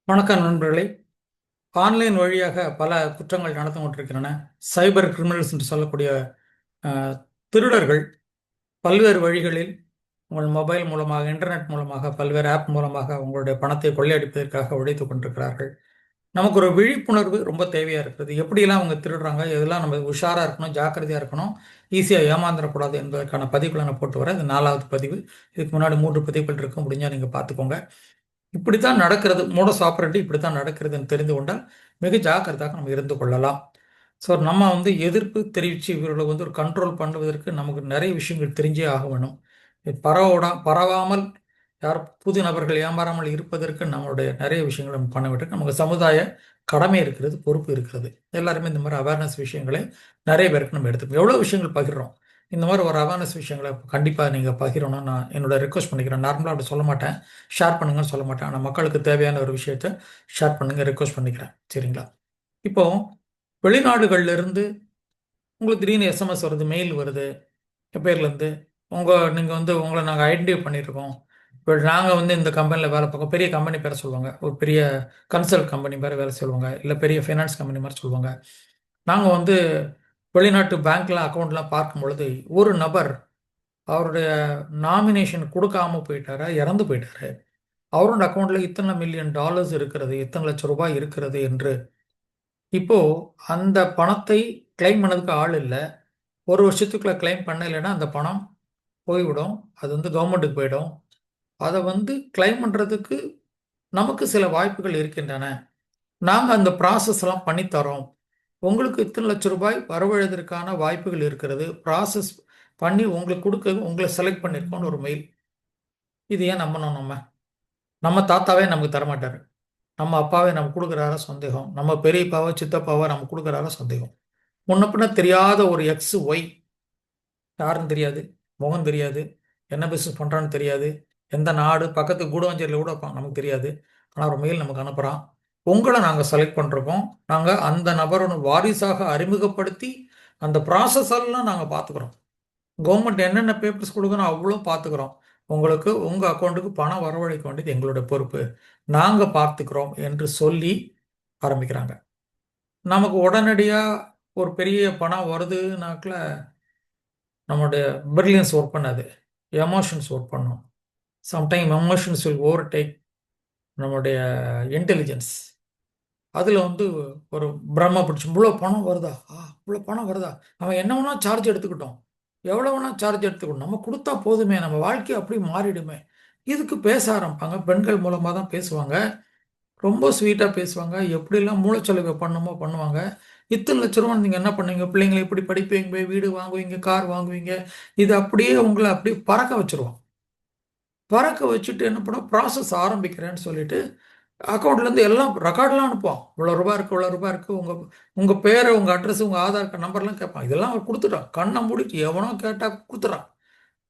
வணக்கம் நண்பர்களே. ஆன்லைன் வழியாக பல குற்றங்கள் நடந்து கொண்டிருக்கின்றன. சைபர் கிரிமினல்ஸ் என்று சொல்லக்கூடிய அஹ், திருடர்கள் பல்வேறு வழிகளில் உங்கள் மொபைல் மூலமாக, இன்டர்நெட் மூலமாக, பல்வேறு ஆப் மூலமாக உங்களுடைய பணத்தை கொள்ளையடிப்பதற்காக உழைத்துக் கொண்டிருக்கிறார்கள். நமக்கு ஒரு விழிப்புணர்வு ரொம்ப தேவையா இருக்கிறது. எப்படியெல்லாம் அவங்க திருடுறாங்க, இதெல்லாம் நம்ம உஷாரா இருக்கணும், ஜாக்கிரதையா இருக்கணும், ஈஸியா ஏமாந்துடக்கூடாது என்பதற்கான பதிவுகளை நான் போட்டு வரேன். இது 4வது பதிவு. இதுக்கு முன்னாடி 3 பதிவுகள் இருக்கு, முடிஞ்சா நீங்க பார்த்துக்கோங்க. இப்படித்தான் நடக்கிறது, மோடஸ் ஆப்பரண்டி இப்படித்தான் நடக்கிறதுன்னு தெரிந்து கொண்டால் மிக ஜாக்கிரதாக நம்ம இருந்து கொள்ளலாம். ஸோ நம்ம எதிர்ப்பு தெரிவித்து இவர்களை ஒரு கண்ட்ரோல் பண்ணுவதற்கு நமக்கு நிறைய விஷயங்கள் தெரிஞ்சே ஆக வேணும். இது பரவாமல் யார் புது நபர்கள் ஏமாறாமல் இருப்பதற்கு நம்மளுடைய நிறைய விஷயங்களை நம்ம பண்ண வேண்டும். நமக்கு சமுதாய கடமை இருக்கிறது, பொறுப்பு இருக்கிறது. எல்லாருமே இந்த மாதிரி அவேர்னஸ் விஷயங்களை நிறைய பேருக்கு நம்ம எடுத்துக்கணும். எவ்வளோ விஷயங்கள் பகிர்றோம். இந்த மாதிரி ஒரு அவேர்னஸ் விஷயங்களை கண்டிப்பாக நீங்கள் பகிரணும்னு நான் என்னோட ரெக்வஸ்ட் பண்ணிக்கிறேன். நார்மலாக அப்படி சொல்ல மாட்டேன், ஷேர் பண்ணுங்கன்னு சொல்ல மாட்டேன். ஆனால் மக்களுக்கு தேவையான ஒரு விஷயத்த ஷேர் பண்ணுங்க, ரெக்வஸ்ட் பண்ணிக்கிறேன். சரிங்களா? இப்போ வெளிநாடுகள்ல இருந்து உங்களுக்கு திடீர்னு எஸ்எம்எஸ் வருது, மெயில் வருது, பேர்லேருந்து நீங்கள் உங்களை நாங்கள் ஐடென்டிஃபை பண்ணியிருக்கோம். இப்போ நாங்கள் இந்த கம்பெனியில் வேலை பார்க்கோம். பெரிய கம்பெனி பேரை சொல்லுவாங்க, ஒரு பெரிய கன்சல்ட் கம்பெனி பேரை வேலை சொல்லுவாங்க, இல்லை பெரிய ஃபைனான்ஸ் கம்பெனி மாதிரி சொல்லுவாங்க. நாங்கள் வெளிநாட்டு பேங்க்லாம் அக்கௌண்ட்லாம் பார்க்கும் பொழுது ஒரு நபர் அவருடைய நாமினேஷன் கொடுக்காம போயிட்டாரா, இறந்து போயிட்டாரு. அவரோட அக்கௌண்ட்ல இத்தனை மில்லியன் டாலர்ஸ் இருக்கிறது, இத்தனை லட்சம் ரூபாய் இருக்கிறது என்று. இப்போ அந்த பணத்தை கிளைம் பண்ணதுக்கு ஆள் இல்லை. ஒரு வருஷத்துக்குள்ள கிளைம் பண்ணலைன்னா அந்த பணம் போய்விடும். அது கவர்மெண்ட்டுக்கு போயிடும். அதை கிளைம் பண்ணுறதுக்கு நமக்கு சில வாய்ப்புகள் இருக்கின்றன. நாங்கள் அந்த ப்ராசஸ் எல்லாம் பண்ணித்தரோம். உங்களுக்கு இத்தனை லட்சம் ரூபாய் வரவழைதற்கான வாய்ப்புகள் இருக்கிறது. ப்ராசஸ் பண்ணி உங்களுக்கு கொடுக்க உங்களை செலக்ட் பண்ணியிருக்கோம்னு ஒரு மெயில். இது ஏன் நம்பணும்? நம்ம நம்ம தாத்தாவே நமக்கு தரமாட்டாரு. நம்ம அப்பாவே நமக்கு கொடுக்குறாரா சந்தேகம். நம்ம பெரியப்பாவோ சித்தப்பாவோ நமக்கு கொடுக்குறாரா சந்தேகம். முன்ன பின்ன தெரியாத ஒரு எக்ஸ் ஒய், யாருன்னு தெரியாது, முகம் தெரியாது, என்ன பிஸ்னஸ் பண்ணுறான்னு தெரியாது, எந்த நாடு பக்கத்து கூடவஞ்சேரியில் கூட வைப்பாங்க, நமக்கு தெரியாது. ஆனால் ஒரு மெயில் நமக்கு அனுப்புகிறான். உங்களை நாங்கள் செலக்ட் பண்ணிருக்கோம். நாங்கள் அந்த நபரோட வாரிசாக அறிமுகப்படுத்தி அந்த ப்ராசஸ் எல்லாம் நாங்கள் பார்த்துக்குறோம். கவர்மெண்ட் என்னென்ன பேப்பர்ஸ் கொடுக்கணும் அவ்வளோ பார்த்துக்குறோம். உங்களுக்கு உங்கள் அக்கௌண்ட்டுக்கு பணம் வரவழைக்க வேண்டியது எங்களுடைய பொறுப்பு, நாங்கள் பார்த்துக்கிறோம் என்று சொல்லி ஆரம்பிக்கிறாங்க. நமக்கு உடனடியாக ஒரு பெரிய பணம் வருதுனாக்கில் நம்மளுடைய பிரில்லியன்ஸ் ஒர்க் பண்ணாது, எமோஷன்ஸ் ஒர்க் பண்ணும். சம்டைம் எமோஷன்ஸ் வில் ஓவர்டேக் நம்மளுடைய இன்டெலிஜென்ஸ். அதில் ஒரு பிரம்ம பிடிச்சி இவ்வளோ பணம் வருதா, இவ்வளோ பணம் வருதா, அவன் என்ன வேணா சார்ஜ் எடுத்துக்கிட்டோம், எவ்வளோ வேணா சார்ஜ் எடுத்துக்கணும், நம்ம கொடுத்தா போதுமே, நம்ம வாழ்க்கை அப்படி மாறிடுமே. இதுக்கு பேச ஆரம்பிப்பாங்க. பெண்கள் மூலமாக தான் பேசுவாங்க. ரொம்ப ஸ்வீட்டாக பேசுவாங்க. எப்படிலாம் மூளைச்சலவை பண்ணுமோ பண்ணுவாங்க. இத்தனை லட்ச ரூபா நீங்கள் என்ன பண்ணுவீங்க, பிள்ளைங்களை இப்படி படிப்பீங்க, வீடு வாங்குவீங்க, கார் வாங்குவீங்க. இது அப்படியே உங்களை அப்படியே பறக்க வச்சிருவோம். பறக்க வச்சுட்டு என்ன பண்ணுவோம், ப்ராசஸ் ஆரம்பிக்கிறேன்னு சொல்லிட்டு அக்கௌண்ட்லேருந்து எல்லாம் ரெக்கார்ட்லாம் அனுப்புவோம். இவ்வளோ ரூபா இருக்குது, இவ்வளோ ரூபா இருக்குது, உங்கள் பேரை, உங்கள் அட்ரஸ், உங்கள் ஆதார் கார்டு நம்பர்லாம் கேட்பான். இதெல்லாம் அவர் கொடுத்துட்டான். கண்ணை மூடிட்டு எவனோ கேட்டால் கொடுத்துட்றான்.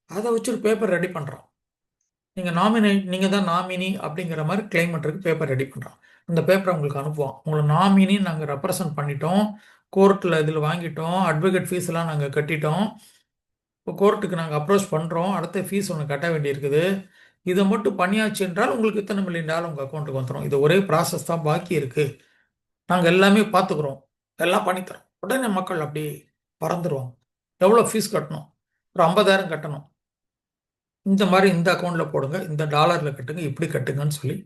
அதை வச்சு ஒரு பேப்பர் ரெடி பண்ணுறான். நீங்கள் தான் நாமினி அப்படிங்கிற மாதிரி கிளைம் பண்ணுறதுக்கு பேப்பர் ரெடி பண்ணுறோம். அந்த பேப்பரை உங்களுக்கு அனுப்புவோம். உங்களை நாமினி நாங்கள் ரெப்ரசன்ட் பண்ணிட்டோம், கோர்ட்டில் இதில் வாங்கிட்டோம், அட்வொகேட் ஃபீஸ் எல்லாம் நாங்கள் கட்டிட்டோம், இப்போ கோர்ட்டுக்கு நாங்கள் அப்ரோச் பண்ணுறோம், அடுத்த ஃபீஸ் ஒன்று கட்ட வேண்டியிருக்குது. இதை மட்டும் பண்ணியாச்சு என்றால் உங்களுக்கு இத்தனை மில்லியன் டாலர் உங்கள் அக்கௌண்ட்டுக்கு வந்துடும். இது ஒரே ப்ராசஸ் தான் பாக்கி இருக்குது, நாங்கள் எல்லாமே பார்த்துக்குறோம், எல்லாம் பண்ணித்தரோம். உடனே மக்கள் அப்படியே பறந்துருவாங்க. எவ்வளோ ஃபீஸ் கட்டணும்? ஒரு 50,000 கட்டணும். இந்த மாதிரி இந்த அக்கௌண்ட்டில் போடுங்க, இந்த டாலரில் கட்டுங்க, இப்படி கட்டுங்கன்னு சொல்லி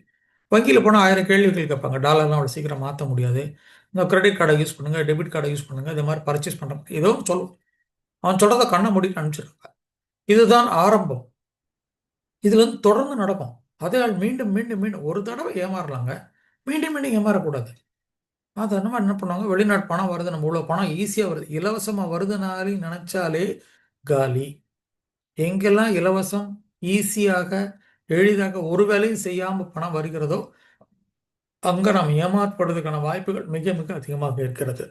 வங்கியில் போனால் 1000 கேள்விகள் கேட்பாங்க. டாலர்லாம் அவ்வளோ சீக்கிரம் மாற்ற முடியாது. இந்த கிரெடிட் கார்டை யூஸ் பண்ணுங்கள், டெபிட் கார்டை யூஸ் பண்ணுங்கள், இது மாதிரி பர்ச்சேஸ் பண்ணுற மாதிரி ஏதோ ஒன்று சொல்லுவோம். அவன் சொல்கிறத கண்ணை மூடிட்டு அனுப்பிச்சிருக்காங்க. இதுதான் ஆரம்பம். இதுலேருந்து தொடர்ந்து நடக்கும். அதே ஆள் மீண்டும் மீண்டும் மீண்டும் ஒரு தடவை ஏமாறலாங்க, மீண்டும் மீண்டும் ஏமாறக்கூடாது. அது என்ன பண்ணுவாங்க, வெளிநாட்டு பணம் வருது, நம்ம இவ்வளோ பணம் ஈஸியாக வருது, இலவசமாக வருதுனாலே நினச்சாலே காலி. எங்கெல்லாம் இலவசம், ஈஸியாக, எளிதாக ஒரு வேலையும் செய்யாமல் பணம் வருகிறதோ அங்கே நாம் ஏமாற்றப்படுவதற்கான வாய்ப்புகள் மிக மிக அதிகமாக இருக்கிறது.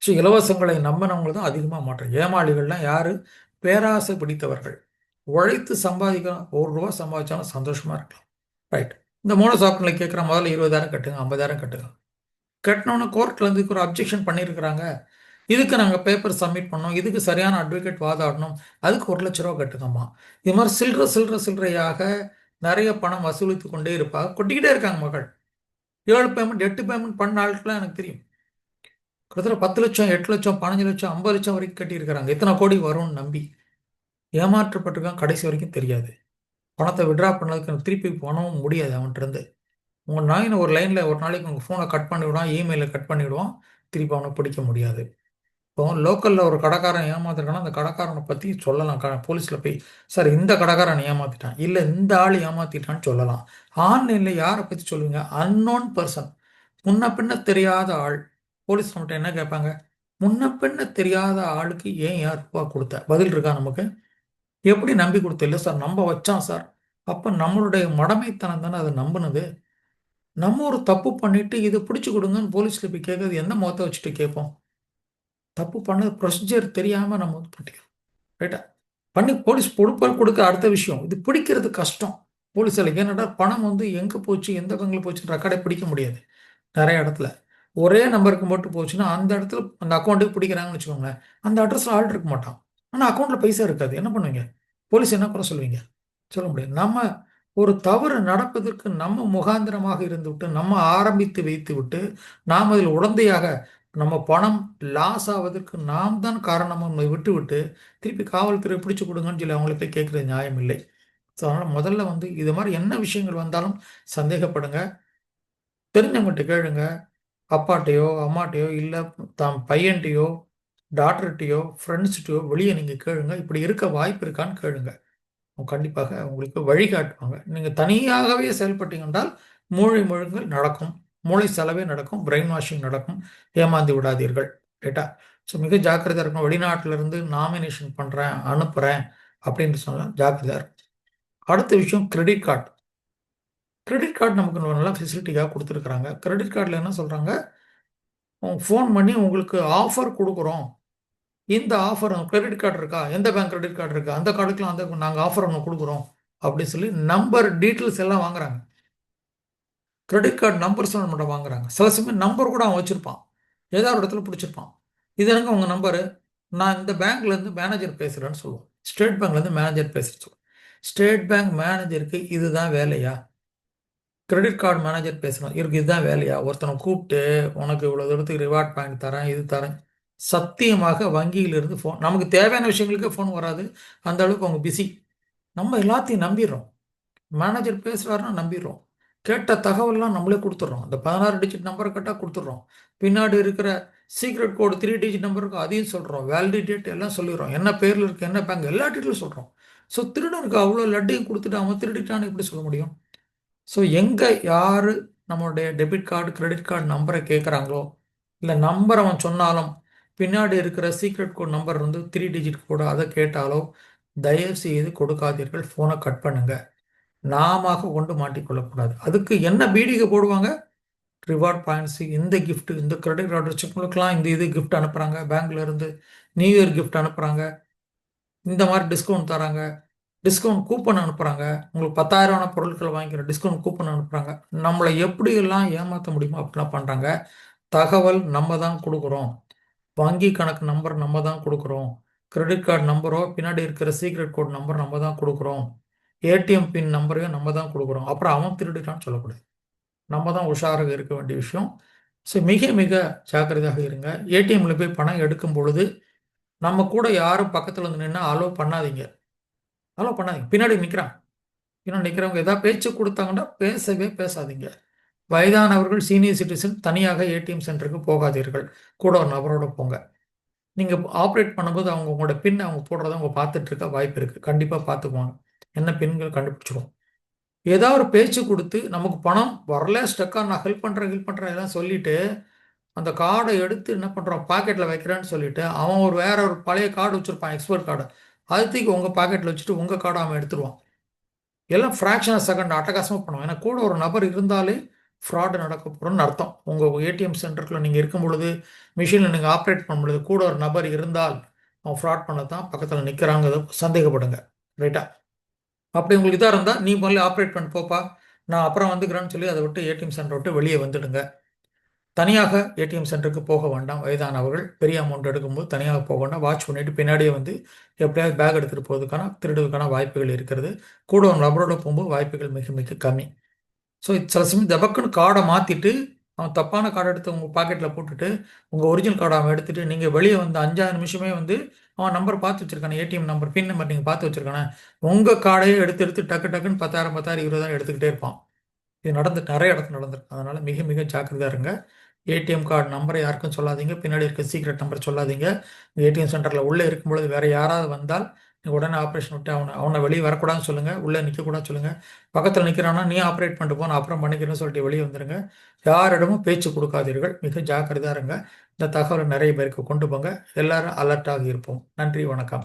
ஸோ இலவசங்களை நம்பினவங்க தான் அதிகமாக மாற்றம். ஏமாளிகள்லாம் யாரு? பேராசை பிடித்தவர்கள். உழைத்து சம்பாதிக்கலாம், 1 ரூபா சம்பாதிச்சாலும் சந்தோஷமா இருக்கலாம். ரைட். இந்த மோனஸ் ஆப்ஷனில் கேட்குற முதல்ல 20,000 கட்டுங்க, 50,000 கட்டுங்க. கட்டினோன்னு கோர்ட்டில் இதுக்கு ஒரு அப்ஜெக்ஷன் பண்ணியிருக்கிறாங்க, இதுக்கு நாங்கள் பேப்பர் சப்மிட் பண்ணோம், இதுக்கு சரியான அட்வொகேட் வாதாடணும், அதுக்கு 1 லட்ச ரூபா கட்டுங்கம்மா. இது மாதிரி சில்லறை சில்லறையாக நிறைய பணம் வசூலித்து கொண்டே இருப்பாங்க. கொட்டிக்கிட்டே இருக்காங்க மக்கள். 7 பேமெண்ட் 8 பேமெண்ட் பண்ண ஆட்கள்லாம் எனக்கு தெரியும். கிட்டத்தட்ட 10 லட்சம் 8 லட்சம் 15 லட்சம் 50 லட்சம் வரைக்கும் கட்டியிருக்கிறாங்க. எத்தனை கோடி வரும்னு நம்பி ஏமாற்றப்பட்டிருக்கான். கடைசி வரைக்கும் தெரியாது. பணத்தை விட்ரா பண்ணதுக்கு எனக்கு திருப்பி பணமும் முடியாது அவன்கிட்ட இருந்து. உங்கள் நாயின் ஒரு லைனில் ஒரு நாளைக்கு உங்கள் ஃபோனை கட் பண்ணி விடுவான், இமெயிலை கட் பண்ணி விடுவான், திருப்பி அவனை பிடிக்க முடியாது. இப்போ லோக்கலில் ஒரு கடைக்காரன் ஏமாத்திருக்கானா அந்த கடைக்காரனை பற்றி சொல்லலாம். போலீஸில் போய் சார் இந்த கடைக்காரன் ஏமாத்திட்டான், இல்லை இந்த ஆள் ஏமாத்திட்டான்னு சொல்லலாம். ஆன்லைனில் யாரை பற்றி சொல்லுவீங்க? அன்னோன் பர்சன், முன்ன பின்ன தெரியாத ஆள். போலீஸ் நம்மகிட்ட என்ன கேட்பாங்க? முன்ன பின்ன தெரியாத ஆளுக்கு ஏன் யார் ரூபா கொடுத்த? பதில் இருக்கா நமக்கு? எப்படி நம்பி கொடுத்த? இல்லை சார் நம்ப வச்சான் சார். அப்போ நம்மளுடைய மடமைத்தனம் தானே அதை நம்பினது. நம்ம ஒரு தப்பு பண்ணிட்டு இதை பிடிச்சி கொடுங்கன்னு போலீஸ்ல போய் கேட்கறது எந்த முகத்தை வச்சுட்டு கேட்போம்? தப்பு பண்ணது ப்ரொசீஜர் தெரியாம நம்ம வந்து பண்ணிக்கிறோம். ரைட்டா? பண்ணி போலீஸ் பொறுப்பாக கொடுக்க அடுத்த விஷயம். இது பிடிக்கிறது கஷ்டம் போலீஸால. ஏன்னாடா பணம் வந்து எங்க போச்சு எந்த பங்கில் போச்சுன்னு ரெக்கார்டை பிடிக்க முடியாது நிறைய இடத்துல. ஒரே நம்பருக்கு மட்டும் போச்சுன்னா அந்த இடத்துல அந்த அக்கௌண்ட்டுக்கு பிடிக்கிறாங்கன்னு வச்சுக்கோங்களேன், அந்த அட்ரஸ்ல ஆள் இருக்க மாட்டான், ஆனால் அக்கௌண்ட்ல பைசா இருக்காது. என்ன பண்ணுவீங்க? போலீஸ் என்ன குறை சொல்லுவீங்க? சொல்ல முடியாது. நம்ம ஒரு தவறு நடப்பதற்கு நம்ம முகாந்திரமாக இருந்து விட்டு நம்ம ஆரம்பித்து வைத்து விட்டு நாம் அதில் உடந்தையாக நம்ம பணம் லாஸ் ஆவதற்கு நாம் தான் காரணம் விட்டு விட்டு திருப்பி காவல்துறை பிடிச்சு கொடுங்கன்னு சொல்லி அவங்கள போய் கேட்கறது நியாயம் இல்லை. ஸோ அதனால் முதல்ல வந்து இது மாதிரி என்ன விஷயங்கள் வந்தாலும் சந்தேகப்படுங்க, தெரிஞ்சவங்ககிட்ட கேளுங்க. அப்பாட்டையோ அம்மாட்டையோ இல்லை தான் பையன்ட்டையோ டாக்டர்கிட்டையோ ஃப்ரெண்ட்ஸ்கிட்டையோ வெளியே நீங்கள் கேளுங்க. இப்படி இருக்க வாய்ப்பு இருக்கான்னு கேளுங்க. கண்டிப்பாக உங்களுக்கு வழிகாட்டுவாங்க. நீங்கள் தனியாகவே செயல்பட்டீங்க என்றால் மூளை முழுங்கல் நடக்கும், மூளை செலவே நடக்கும், பிரெயின் வாஷிங் நடக்கும். ஏமாந்து விடாதீர்கள். ரைட்டா? ஸோ மிக ஜாக்கிரதையாக இருக்கணும். வெளிநாட்டில இருந்து நாமினேஷன் பண்ணுறேன் அனுப்புகிறேன் அப்படின்னு சொன்னால் ஜாக்கிரதையாக இருக்கும். அடுத்த விஷயம் கிரெடிட் கார்டு. கிரெடிட் கார்டு நமக்கு நல்ல ஃபெசிலிட்டியாக கொடுத்துருக்குறாங்க. கிரெடிட் கார்டில் என்ன சொல்கிறாங்க? ஃபோன் பண்ணி உங்களுக்கு ஆஃபர் கொடுக்குறோம், இந்த ஆஃபர் கிரெடிட் கார்டு இருக்கா, எந்த பேங்க் கிரெடிட் கார்டு இருக்கா, அந்த கார்டுக்குலாம் அந்த நாங்கள் ஆஃபர் ஒன்று கொடுக்குறோம் அப்படின்னு சொல்லி நம்பர் டீட்டெயில்ஸ் எல்லாம் வாங்குறாங்க. கிரெடிட் கார்டு நம்பர்ஸ் நம்மகிட்ட வாங்குறாங்க. சில சமயம் நம்பர் கூட அவன் வச்சிருப்பான், ஏதாவது ஒரு இடத்துல பிடிச்சிருப்பான். இது எனக்கு உங்கள் நம்பரு, நான் இந்த பேங்க்லேருந்து மேனேஜர் பேசுகிறேன்னு சொல்லுவோம். ஸ்டேட் பேங்க்லேருந்து மேனேஜர் பேசுகிறேன் சொல்லுவோம். ஸ்டேட் பேங்க் மேனேஜருக்கு இதுதான் வேலையா? கிரெடிட் கார்டு மேனேஜர் பேசுகிறோம், இவருக்கு இதுதான் வேலையா? ஒருத்தனை கூப்பிட்டு உனக்கு இவ்வளோ தூரத்துக்கு ரிவார்ட் பாயிண்ட் தரேன், இது தரேன். சத்தியமாக வங்கியிலிருந்து ஃபோன், நமக்கு தேவையான விஷயங்களுக்கு ஃபோன் வராது. அந்த அளவுக்கு அவங்க பிஸி. நம்ம எல்லாத்தையும் நம்பிடுறோம். மேனேஜர் பேசுகிறாருன்னா நம்பிடுறோம். கேட்ட தகவல்லாம் நம்மளே கொடுத்துட்றோம். அந்த 16 டிஜிட் நம்பரை கேட்டால் கொடுத்துட்றோம். பின்னாடி இருக்கிற சீக்ரெட் கோடு 3 டிஜிட் நம்பருக்கு அதையும் சொல்கிறோம். வேலிடிட்டி எல்லாம் சொல்லிடுறோம். என்ன பேரில் இருக்குது, என்ன பேங்க், எல்லா டீட்டெயிலும் சொல்கிறோம். ஸோ திருடனுக்கு அவ்வளோ லட்டையும் கொடுத்துட்டு அவன் திருடிட்டான்னு எப்படி சொல்ல முடியும்? ஸோ எங்கே யார் நம்மளுடைய டெபிட் கார்டு கிரெடிட் கார்டு நம்பரை கேட்குறாங்களோ, இல்லை நம்பர் அவன் சொன்னாலும் பின்னாடி இருக்கிற சீக்ரெட் கோட் நம்பர் வந்து 3 டிஜிட் கோடு அதை கேட்டாலோ தயவு செய்து கொடுக்காதீர்கள். ஃபோனை கட் பண்ணுங்க. நாம கொண்டு மாட்டிக்கொள்ளக்கூடாது. அதுக்கு என்ன பீடிகை போடுவாங்க? ரிவார்ட் பாயிண்ட்ஸ், இந்த கிஃப்ட், இந்த கிரெடிட் கார்டு வச்சுக்கலாம், இந்த இது கிஃப்ட் அனுப்புகிறாங்க, பேங்க்ல இருந்து நியூ இயர் கிஃப்ட் அனுப்புகிறாங்க, இந்த மாதிரி டிஸ்கவுண்ட் தராங்க, டிஸ்கவுண்ட் கூப்பன் அனுப்புகிறாங்க, உங்களுக்கு 10,000 பொருட்கள் வாங்கிக்கிற டிஸ்கவுண்ட் கூப்பன் அனுப்புகிறாங்க. நம்மளை எப்படியெல்லாம் ஏமாற்ற முடியுமோ அப்படிலாம் பண்ணுறாங்க. தகவல் நம்ம தான் கொடுக்குறோம், வங்கி கணக்கு நம்பர் நம்ம தான் கொடுக்குறோம், கிரெடிட் கார்டு நம்பரோ பின்னாடி இருக்கிற சீக்ரெட் கோட் நம்பர் நம்ம தான் கொடுக்குறோம், ஏடிஎம் பின் நம்பரையும் நம்ம தான் கொடுக்குறோம். அப்புறம் அவன் திருடிட்டான்னு சொல்லக்கூடாது. நம்ம தான் உஷாராக இருக்க வேண்டிய விஷயம். ஸோ மிக மிக ஜாக்கிரதையாக இருங்க. ஏடிஎம்ல போய் பணம் எடுக்கும் பொழுது நம்ம கூட யாரும் பக்கத்தில் வந்து நின்று அலோவ் பண்ணாதீங்க. அலோவ் பண்ணாதீங்க. பின்னாடி நிற்கிறான், பின்னாடி நிற்கிறவங்க ஏதாவது பேச்சு கொடுத்தாங்கன்னா பேசவே பேசாதீங்க. வயதானவர்கள் சீனியர் சிட்டிசன் தனியாக ஏடிஎம் சென்டருக்கு போகாதீர்கள். கூட ஒரு நபரோட போங்க. நீங்கள் ஆப்ரேட் பண்ணும்போது அவங்க உங்களோட பின் அவங்க போடுறத அவங்க பார்த்துட்டு இருக்க வாய்ப்பு இருக்குது. கண்டிப்பாக பார்த்துக்குவாங்க. என்ன பின்கள் கண்டுபிடிச்சிடும். ஏதாவது ஒரு பேச்சு கொடுத்து நமக்கு பணம் வரல, ஸ்டக்காக நான் ஹெல்ப் பண்ணுறேன் எல்லாம் சொல்லிட்டு அந்த கார்டை எடுத்து என்ன பண்ணுறான் பாக்கெட்டில் வைக்கிறேன்னு சொல்லிட்டு அவன் வேற ஒரு பழைய கார்டு வச்சுருப்பான், எக்ஸ்போர்ட் கார்டு. அதுக்கு உங்கள் பாக்கெட்டில் வச்சுட்டு உங்கள் கார்டை அவன் எடுத்துருவான். எல்லாம் ஃப்ராக்ஷன் ஆஃப் செகண்ட் அட்டகாசமாக பண்ணுவான். ஏன்னா கூட ஒரு நபர் இருந்தாலே ஃப்ராடு நடக்க போகிறோன்னு அர்த்தம். உங்கள் ஏடிஎம் சென்டருக்குள்ள நீங்கள் இருக்கும் பொழுது, மிஷினில் நீங்கள் ஆப்ரேட் பண்ணும் பொழுது கூட ஒரு நபர் இருந்தால் அவன் ஃப்ராட் பண்ண தான் பக்கத்தில் நிற்கிறாங்க, சந்தேகப்படுங்க. ரைட்டா? அப்படி உங்களுக்கு இதாக இருந்தால் நீ முதல்ல ஆப்ரேட் பண்ணி போப்பா, நான் அப்புறம் வந்துக்கிறேன்னு சொல்லி அதை விட்டு ஏடிஎம் சென்டரை விட்டு வெளியே வந்துடுங்க. தனியாக ஏடிஎம் சென்டருக்கு போக வேண்டாம். வயதானவர்கள் பெரிய அமௌண்ட் எடுக்கும்போது தனியாக போக வேண்டாம். வாட்ச் பண்ணிட்டு பின்னாடியே வந்து எப்படியாவது பேக் எடுத்துகிட்டு போகிறதுக்கான திருடுவதற்கான வாய்ப்புகள் இருக்கிறது. கூட ஒரு நபரோட போகும்போது வாய்ப்புகள் மிக மிக கம்மி. ஸோ சில சமயம் தபக்குன்னு கார்டை மாற்றிட்டு அவன் தப்பான கார்டை எடுத்து உங்கள் பாக்கெட்டில் போட்டுட்டு உங்கள் ஒரிஜினல் கார்டை அவன் எடுத்துட்டு நீங்கள் வெளியே வந்து 5 நிமிஷமே வந்து அவன் நம்பர் பார்த்து வச்சிருக்கானே, ஏடிஎம் நம்பர், பின் நம்பர் நீங்கள் பார்த்து வச்சிருக்கானே, உங்கள் கார்டையே எடுத்து எடுத்து டக்கு டக்குன்னு 10,000 10,000 20,000 எடுத்துக்கிட்டே இருப்பான். இது நிறைய இடத்துல நடந்திருக்கு. அதனால மிக மிக ஜாக்கிரதையா இருங்க. ஏடிஎம் கார்டு நம்பரை யாருக்கும் சொல்லாதீங்க. பின்னாடி இருக்க சீக்ரெட் நம்பர் சொல்லாதீங்க. ஏடிஎம் சென்டரில் உள்ளே இருக்கும்பொழுது வேற யாராவது வந்தால் நீங்க உடனே ஆப்ரேஷன் விட்டு அவனை வெளியே வரக்கூடாதுன்னு சொல்லுங்க. உள்ளே நிற்கக்கூடாதுன்னு சொல்லுங்க. பக்கத்தில் நிற்கிறான்னா நீ ஆப்ரேட் பண்ணிட்டு போ, நான் அப்புறம் பண்ணிக்கிறேன்னு சொல்லிட்டு வெளியே வந்துருங்க. யாரிடமும் பேச்சு கொடுக்காதீர்கள். மிக ஜாக்கிரதையா இருங்க. இந்த தகவலை நிறைய பேருக்கு கொண்டு போங்க. எல்லாரும் அலர்ட்டாக இருப்போம். நன்றி, வணக்கம்.